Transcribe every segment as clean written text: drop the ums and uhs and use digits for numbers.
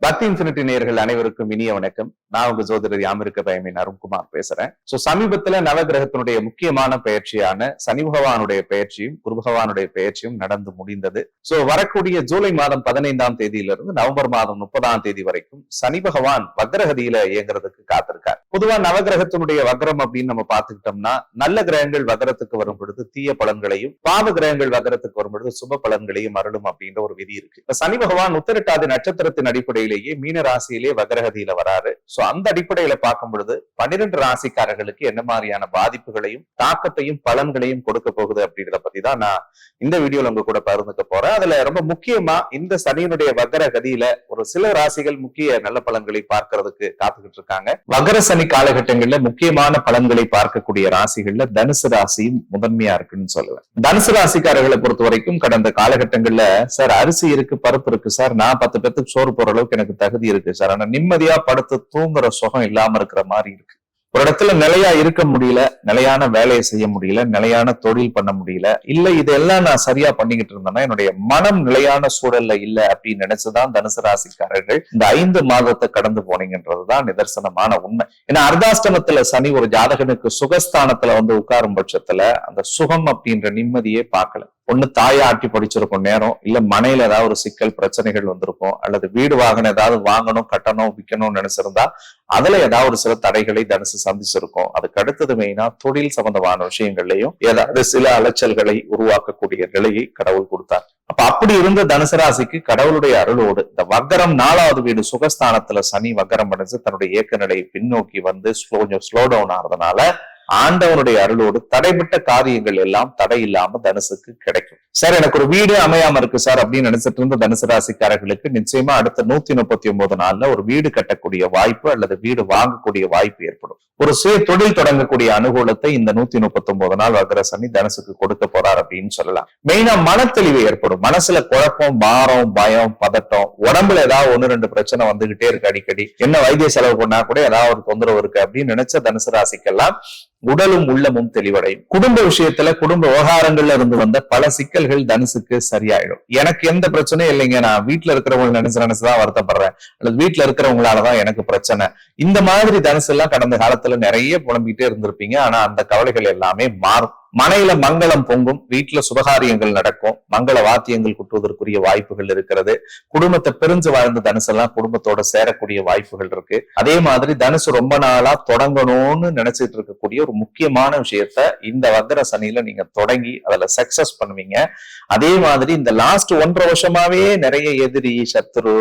பக்தி இன்ஃபினிட்டி நேயர்கள் அனைவருக்கும் இனிய வணக்கம். நான் உங்க ஜோதிடர் யாமிருக்க பயமின் அருண்குமார் பேசுறேன். சமீபத்துல நவகிரகத்தினுடைய முக்கியமான பயிற்சியான சனி பகவானுடைய பயிற்சியும் குரு பகவானுடைய பயிற்சியும் நடந்து முடிந்தது. வரக்கூடிய ஜூலை மாதம் 15ஆம் தேதியிலிருந்து நவம்பர் மாதம் 30ஆம் தேதி வரைக்கும் சனி பகவான் வக்ரகதியில இயங்குறதுக்கு காத்திருக்கார். பொதுவா நவகிரகத்தினுடைய வக்ரம் அப்படின்னு நம்ம பார்த்துக்கிட்டோம்னா, நல்ல கிரகங்கள் வக்ரத்துக்கு வரும் பொழுது தீய பலன்களையும், பாவ கிரகங்கள் வக்ரத்துக்கு வரும் பொழுது சுப பலன்களையும் அருளும் அப்படின்ற ஒரு விதி இருக்கு. சனி பகவான் உத்திரட்டாதி நட்சத்திரத்தின் அடிப்படையில் மீன ராசியிலே வக்ரகதியில வராரு. அந்த அடிப்படையில பார்க்கும் பொழுது 12 ராசிக்காரர்களுக்கு என்ன மாதிரியான பாதிப்புகளையும் தாக்கத்தையும் பலன்களையும் கொடுக்க போகுது அப்படின்றத பத்தி தான் நான் இந்த வீடியோல உங்க கூட பகிர்ந்துக்க போறேன். அதுல ரொம்ப முக்கியமா இந்த சனியினுடைய வக்ரகதியில ஒரு சில ராசிகள் முக்கிய நல்ல பலன்களை பார்க்கறதுக்கு காத்துக்கிட்டு இருக்காங்க. வக்ர சனி காலகட்டங்கள்ல முக்கியமான பலன்களை பார்க்கக்கூடிய ராசிகள்ல தனுசு ராசியும் முதன்மையா இருக்குன்னு சொல்லுவேன். தனுசு ராசிக்காரர்களை பொறுத்த வரைக்கும் கடந்த காலகட்டங்கள்ல சார் அரிசி இருக்கு, பருப்பு இருக்கு சார், நான் 10 பேத்துக்கு சோறு போற அளவுக்கு எனக்கு தகுதி இருக்கு சார், ஆனா நிம்மதியா படுத்து தூங்குற சுகம் இல்லாம இருக்கிற மாதிரி இருக்கு. ஒரு இடத்துல நிலையா இருக்க முடியல, நிலையான வேலையை செய்ய முடியல, நிலையான தொழில் பண்ண முடியல, இல்ல இதெல்லாம் நான் சரியா பண்ணிக்கிட்டு இருந்தேன்னா என்னுடைய மனம் நிலையான சூழல்ல இல்ல அப்படின்னு நினைச்சுதான் தனுசு ராசிக்காரர்கள் இந்த 5 மாதத்தை கடந்து போனீங்கன்றதுதான் நிதர்சனமான உண்மை. ஏன்னா அர்த்தாஷ்டமத்துல சனி ஒரு ஜாதகனுக்கு சுகஸ்தானத்துல உட்காரும் பட்சத்துல அந்த சுகம் அப்படின்ற நிம்மதியே பார்க்கல. ஒண்ணு தாயை ஆட்டி படிச்சிருக்கும் நேரம், இல்ல மனையில ஏதாவது ஒரு சிக்கல் பிரச்சனைகள் வந்திருக்கும், அல்லது வீடு வாகனம் ஏதாவது வாங்கணும், கட்டணும், விற்கணும்னு நினைச்சிருந்தா அதுல ஏதாவது ஒரு சில தடைகளை தனுசு சந்திச்சிருக்கும். அதுக்கு அடுத்தது மெயினா தொழில் சம்பந்தமான விஷயங்கள்லயும் ஏதாவது சில அலைச்சல்களை உருவாக்கக்கூடிய நிலையை கடவுள் கொடுத்தார். அப்படி இருந்த தனுசு ராசிக்கு கடவுளுடைய அருளோடு இந்த வக்ரம் 4வது வீடு சுகஸ்தானத்துல சனி வக்ரம் அடைஞ்சு தன்னுடைய இயக்க நிலையை பின்னோக்கி ஸ்லோ டவுன் ஆறதுனால ஆண்டவனுடைய அருளோடு தடைப்பட்ட காரியங்கள் எல்லாம் தடை இல்லாம தனுசுக்கு கிடைக்கும். சார் எனக்கு ஒரு வீடு அமையாம இருக்கு சார் அப்படின்னு நினைச்சிட்டு இருந்த தனுசு ராசிக்காரர்களுக்கு நிச்சயமா அடுத்த 139 நாள்ல ஒரு வீடு கட்டக்கூடிய வாய்ப்பு அல்லது வீடு வாங்கக்கூடிய வாய்ப்பு ஏற்படும். ஒரு சுய தொழில் தொடங்கக்கூடிய அனுகூலத்தை இந்த 139 நாள் வக்ர சனி தனுசுக்கு கொடுக்க போறார் அப்படின்னு சொல்லலாம். மெயினா மனத்தெளிவு ஏற்படும். மனசுல குழப்பம், பாரம், பயம், பதட்டம், உடம்புல ஏதாவது 1-2 பிரச்சனை வந்துகிட்டே இருக்கு அடிக்கடி, என்ன வைத்திய செலவு பண்ணா கூட ஏதாவது ஒரு தொந்தரவு இருக்கு அப்படின்னு நினைச்ச தனுசு ராசிக்கெல்லாம் உடலும் உள்ளமும் தெளிவடையும். குடும்ப விஷயத்துல குடும்ப விவகாரங்கள்ல இருந்து வந்த பல சிக்கல்கள் தனுசுக்கு சரியாயிடும். எனக்கு எந்த பிரச்சனையும் இல்லைங்க, நான் வீட்டுல இருக்கிறவங்க நினைச்சுதான் வருத்தப்படுறேன், அல்லது வீட்டுல இருக்கிறவங்களாலதான் எனக்கு பிரச்சனை, இந்த மாதிரி தனுசு எல்லாம் கடந்த காலத்துல நிறைய புலம்பிட்டே இருந்திருப்பீங்க. ஆனா அந்த கவலைகள் எல்லாமே மாறும். மனையில மங்களம் பொங்கும், வீட்டுல சுபகாரியங்கள் நடக்கும், மங்கள வாத்தியங்கள் குட்டுவதற்குரிய வாய்ப்புகள் இருக்கிறது. குடும்பத்தை பிரிஞ்சு வாழ்ந்த தனுசு எல்லாம் குடும்பத்தோட சேரக்கூடிய வாய்ப்புகள் இருக்கு. அதே மாதிரி தனுசு ரொம்ப நாளா தொடங்கணும்னு நினைச்சிட்டு இருக்கக்கூடிய ஒரு முக்கியமான விஷயத்த இந்த வக்ர சனியில நீங்க தொடங்கி அதுல சக்சஸ் பண்ணுவீங்க. அதே மாதிரி இந்த லாஸ்ட் 1.5 வருஷமாவே நிறைய எதிரி, சத்துரு,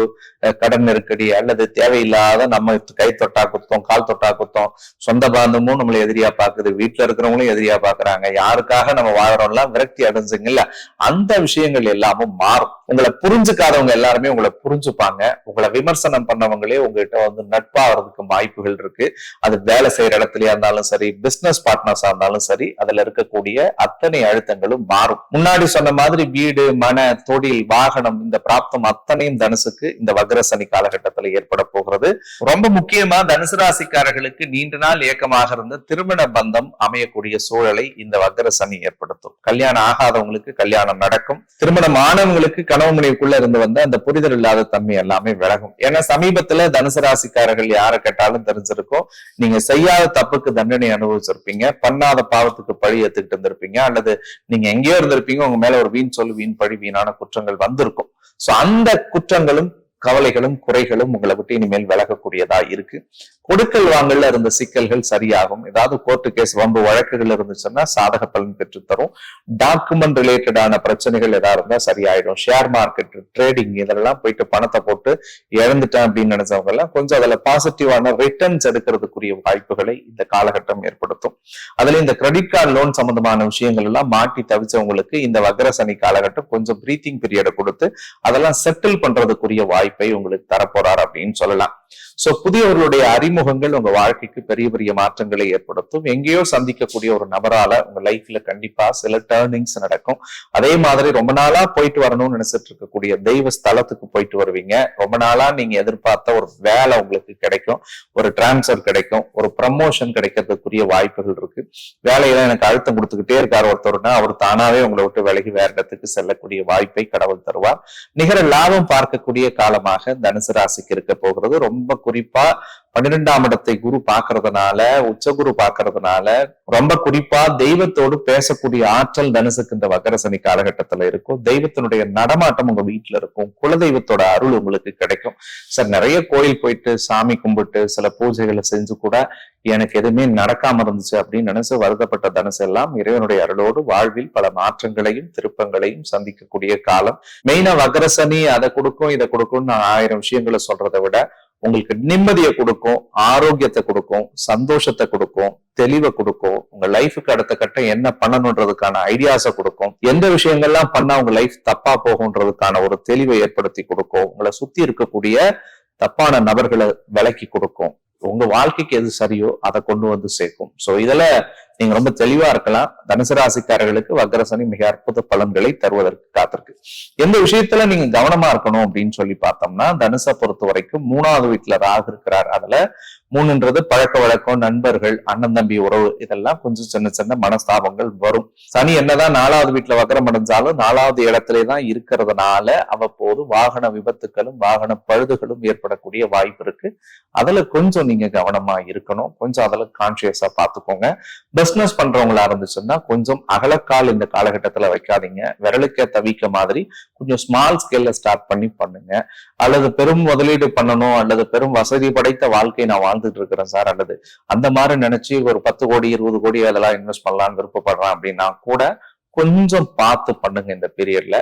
கடன் நெருக்கடி அல்லது தேவையில்லாத நம்ம கை தொட்டா குத்தம், கால் தொட்டா குத்தம், சொந்த பாந்தமும் நம்மளை எதிரியா பாக்குது, வீட்டுல இருக்கிறவங்களும் எதிரியா பாக்குறாங்க, யாருக்காக நம்ம வாழறோம்லாம் விரக்தி அடைஞ்சுங்கல்ல, அந்த விஷயங்கள் எல்லாமும் மாறும். உங்களை புரிஞ்சுக்காதவங்க எல்லாருமே உங்களை புரிஞ்சுப்பாங்க. உங்களை விமர்சனம் பண்ணவங்களே உங்ககிட்ட நட்பாகிறதுக்கு வாய்ப்புகள் இருக்கு. அது வேலை செய்யற இடத்துலயா இருந்தாலும் சரி, பிசினஸ் பார்ட்னர்ஸா இருந்தாலும் சரி, அதுல இருக்கக்கூடிய அத்தனை அழுத்தங்களும் மாறும். முன்னாடி சொன்ன மாதிரி வீடு, மன, தொழில், வாகனம், இந்த பிராப்தம் அத்தனையும் தனுசுக்கு இந்த வக்ர சனி காலகட்டத்தில் ஏற்பட போகிறது. ரொம்ப முக்கியமா தனுசு ராசிக்காரர்களுக்கு நீண்ட நாள் ஏக்கமாக இருந்த திருமண பந்தம் அமையக்கூடிய சூழலை இந்த வக்ர சனி ஏற்படுத்தும். கல்யாணம் ஆகாதவங்களுக்கு கல்யாணம் நடக்கும். திருமணம் ஆனவங்களுக்கு கனவு மனைவிக்குள்ள இருந்து வந்த அந்த புரிதல் இல்லாத தன்மை எல்லாமே விலகும். ஏன்னா சமீபத்துல தனுசு ராசிக்காரர்கள் யாரை கேட்டாலும் தெரிஞ்சிருக்கும், நீங்க செய்யாத தப்புக்கு தண்டனை அனுபவிச்சிருப்பீங்க, பண்ணாத பாவத்துக்கு பழி ஏத்துக்கிட்டு இருந்திருப்பீங்க, அல்லது நீங்க எங்கேயோ இருந்திருப்பீங்க, உங்க மேல ஒரு வீண் சொல்லு, வீண் பழி, வீணான குற்றங்கள் வந்திருக்கும். அந்த குற்றங்களும் கவலைகளும் குறைகளும் உங்களை விட்டு இனிமேல் விலகக்கூடியதா இருக்கு. கொடுக்கல் வாங்கல இருந்த சிக்கல்கள் சரியாகும். ஏதாவது கோர்ட்டு கேஸ், வம்பு வழக்குகள் இருந்துச்சுன்னா சாதக பலன் பெற்று தரும். டாக்குமெண்ட் ரிலேட்டடான பிரச்சனைகள் ஏதாவது இருந்தா சரியாயிடும். ஷேர் மார்க்கெட், ட்ரேடிங் இதெல்லாம் போயிட்டு பணத்தை போட்டு இழந்துட்டேன் அப்படின்னு நினைச்சவங்க எல்லாம் கொஞ்சம் அதுல பாசிட்டிவான ரிட்டர்ன்ஸ் எடுக்கிறதுக்குரிய வாய்ப்புகளை இந்த காலகட்டம் ஏற்படுத்தும். அதுல இந்த கிரெடிட் கார்டு, லோன் சம்பந்தமான விஷயங்கள் எல்லாம் மாட்டி தவிச்சவங்களுக்கு இந்த வக்ர சனி காலகட்டம் கொஞ்சம் பிரீத்திங் பீரியடை கொடுத்து அதெல்லாம் செட்டில் பண்றதுக்குரிய வாய்ப்பை உங்களுக்கு தரப்போறார் அப்படின்னு சொல்லலாம். சோ புதியவர்களுடைய அறிமுகங்கள் உங்க வாழ்க்கைக்கு பெரிய பெரிய மாற்றங்களை ஏற்படுத்தும். எங்கேயோ சந்திக்கக்கூடிய ஒரு நபரால உங்க லைஃப்ல கண்டிப்பா சில டர்னிங்ஸ் நடக்கும். அதே மாதிரி ரொம்ப நாளா போயிட்டு வரணும்னு நினைச்சிட்டு இருக்கக்கூடிய தெய்வ ஸ்தலத்துக்கு போயிட்டு வருவீங்க. ரொம்ப நாளா நீங்க எதிர்பார்த்த ஒரு வேலை உங்களுக்கு கிடைக்கும், ஒரு டிரான்ஸ்பர் கிடைக்கும், ஒரு ப்ரமோஷன் கிடைக்கிறதுக்குரிய வாய்ப்புகள் இருக்கு. வேலையில எனக்கு அழுத்தம் கொடுத்துக்கிட்டே இருக்காரு ஒருத்தர்னா அவர் தானாவே உங்களை விட்டு விலகி வேற இடத்துக்கு செல்லக்கூடிய வாய்ப்பை கடவுள் தருவார். நிகர லாபம் பார்க்கக்கூடிய காலமாக தனுசு ராசிக்கு இருக்க போகிறது. ரொம்ப குறிப்பா 12ஆம் இடத்தை குரு பாக்குறதுனால, உச்சகுரு பாக்குறதுனால, ரொம்ப குறிப்பா தெய்வத்தோடு பேசக்கூடிய ஆற்றல் தனுசுக்கு இந்த வக்கர சனி காலகட்டத்துல இருக்கும். தெய்வத்தினுடைய நடமாட்டம் உங்க வீட்டுல இருக்கும். குலதெய்வத்தோட அருள் உங்களுக்கு கிடைக்கும். சார் நிறைய கோயில் போயிட்டு சாமி கும்பிட்டு சில பூஜைகளை செஞ்சு கூட எனக்கு எதுவுமே நடக்காம இருந்துச்சு அப்படின்னு நினைச்சு வருத்தப்பட்ட தனுசு எல்லாம் இறைவனுடைய அருளோடு வாழ்வில் பல மாற்றங்களையும் திருப்பங்களையும் சந்திக்கக்கூடிய காலம். மெயினா வக்கர சனி அதை கொடுக்கும் இதை கொடுக்கும்னு நான் 1000 விஷயங்களை சொல்றதை விட உங்களுக்கு நிம்மதியை கொடுக்கும், ஆரோக்கியத்தை கொடுக்கும், சந்தோஷத்தை கொடுக்கும், தெளிவை கொடுக்கும், உங்க லைஃபுக்கு அடுத்த கட்டம் என்ன பண்ணணுன்றதுக்கான ஐடியாஸை கொடுக்கும், எந்த விஷயங்கள்லாம் பண்ணா உங்க லைஃப் தப்பா போகுன்றதுக்கான ஒரு தெளிவை ஏற்படுத்தி கொடுக்கும், உங்களை சுத்தி இருக்கக்கூடிய தப்பான நபர்களை விலக்கி கொடுக்கும், உங்க வாழ்க்கைக்கு எது சரியோ அதை கொண்டு வந்து சேர்க்கும். சோ இதுல நீங்க ரொம்ப தெளிவா இருக்கலாம். தனுசு ராசிக்காரர்களுக்கு வக்கர சனி மிக அற்புத பலன்களை தருவதற்கு காத்திருக்கு. எந்த விஷயத்துல நீங்க கவனமா இருக்கணும் அப்படின்னு சொல்லி பார்த்தோம்னா, தனுசை பொறுத்த வரைக்கும் 3வது வீட்டுல ராகு இருக்கிறார். அதுல 3ன்றது பழக்க வழக்கம், நண்பர்கள், அண்ணன் தம்பி உறவு, இதெல்லாம் கொஞ்சம் சின்ன சின்ன மனஸ்தாபங்கள் வரும். சனி என்னதான் 4வது வீட்டுல வக்கரம் அடைஞ்சாலும் 4வது இடத்திலேதான் இருக்கிறதுனால அவ்வப்போது வாகன விபத்துகளும் வாகன பழுதுகளும் ஏற்படக்கூடிய வாய்ப்பு இருக்கு. அதுல கொஞ்சம் நீங்க கவனமா இருக்கணும். கொஞ்சம் அதுல கான்சியஸா பாத்துக்கோங்க. பிசினஸ் பண்றவங்களா இருந்துச்சுன்னா கொஞ்சம் அகலக்கால் இந்த காலகட்டத்துல வைக்காதீங்க. விரலுக்கே தவிக்க மாதிரி கொஞ்சம் ஸ்மால் ஸ்கேல்ல ஸ்டார்ட் பண்ணி பண்ணுங்க. அல்லது பெரும் முதலீடு பண்ணணும் அல்லது பெரும் வசதி படைத்த வாழ்க்கை நான் வாழ்ந்துட்டு இருக்கிறேன் சார், அல்லது அந்த மாதிரி நினைச்சு ஒரு 10 கோடி 20 கோடி அதெல்லாம் இன்வெஸ்ட் பண்ணலாம்னு விருப்பப்படுறேன் அப்படின்னா கூட கொஞ்சம் பார்த்து பண்ணுங்க இந்த பீரியட்ல.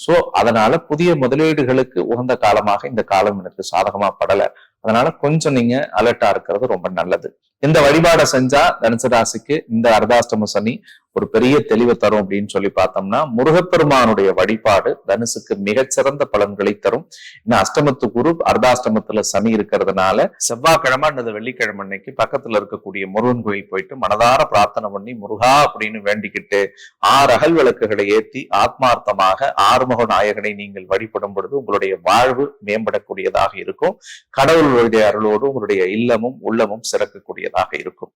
சோ அதனால புதிய முதலீடுகளுக்கு உகந்த காலமாக இந்த காலம் எனக்கு சாதகமா படல. அதனால கொஞ்சம் நீங்க அலர்ட்டா இருக்கிறது ரொம்ப நல்லது. இந்த வழிபாடை செஞ்சா தனுசு ராசிக்கு இந்த அர்த்தாஷ்டம சனி ஒரு பெரிய தெளிவை தரும் அப்படின்னு சொல்லி பார்த்தோம்னா, முருகப்பெருமானுடைய வழிபாடு தனுசுக்கு மிகச்சிறந்த பலன்களை தரும். இன்னும் அஷ்டமத்து குரு அர்த்தாஷ்டமத்துல சனி இருக்கிறதுனால செவ்வாய்க்கிழமை அல்லது வெள்ளிக்கிழமை அன்னைக்கு பக்கத்துல இருக்கக்கூடிய முருகன் கோயில் போயிட்டு மனதார பிரார்த்தனை பண்ணி முருகா அப்படின்னு வேண்டிக்கிட்டு 6 அகல் விளக்குகளை ஏற்றி ஆத்மார்த்தமாக ஆறுமுக நாயகனை நீங்கள் வழிபடும் பொழுது உங்களுடைய வாழ்வு மேம்படக்கூடியதாக இருக்கும். கடவுளுடைய அருளோடு உங்களுடைய இல்லமும் உள்ளமும் சிறக்கக்கூடியதாக இருக்கும்.